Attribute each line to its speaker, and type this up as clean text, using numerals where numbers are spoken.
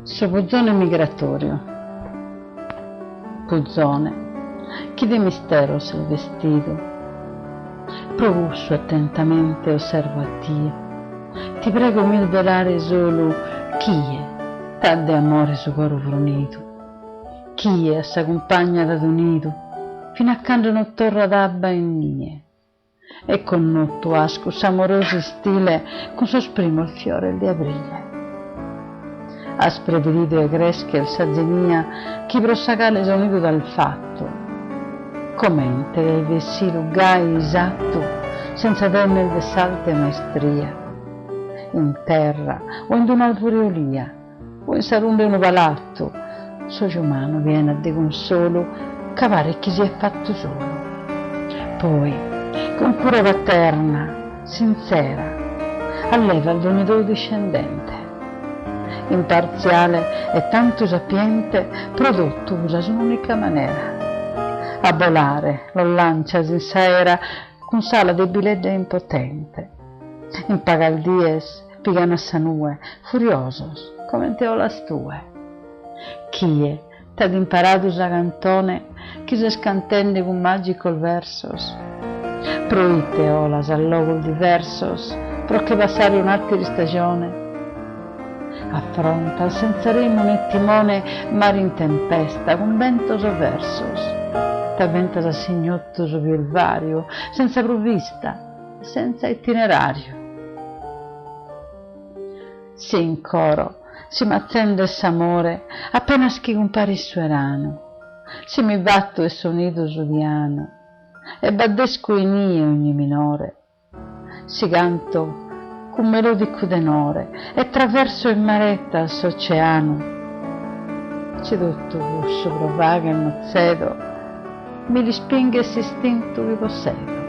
Speaker 1: So puzzone migratorio, puzzone, chi di mistero s'è vestito, prorusso attentamente osservo a tie, ti prego mi velare solo chi è, t'ha de amore su coro frunito, chi è sa compagna dat unido, fino a quando non torra d'abba in nie, e con notto asco s'amorosi stile, con sosprimo il fiore di aprile. Aspre virido e gresche il sazzenia, chi prossacale sonido dal fatto, commente del vessilo gai esatto, senza temme de salte maestria, in terra o in un'alturiolia, o in sarunde un palatto, socio umano viene a de consolo, cavare chi si è fatto solo. Poi, con cura paterna, sincera, alleva il donatore discendente, imparziale e tanto sapiente, prodotto usa su un'unica maniera, a volare lo lancia sincera con sala debilette e impotente, in pagaldies pigano a sanue, furiosos come te olas tue, chi è t'ad imparato a cantone, chi se scantende con magico versos, proite olas al logo diversos, pro che passare un'altra stagione, affronta senza remo né timone mare in tempesta con vento versos, t'avventa da signotto su il vario, senza provvista, senza itinerario. Si in coro, si m'attende s'amore, appena schi compare il suo erano, si mi batto e sonido su piano, e baddesco in ie ogni minore, si canto con melodico tenore, e traverso il maretta s'oceano, c'è tutto guscio provaga e mazzedo, mi rispinge s'istinto vi possedo.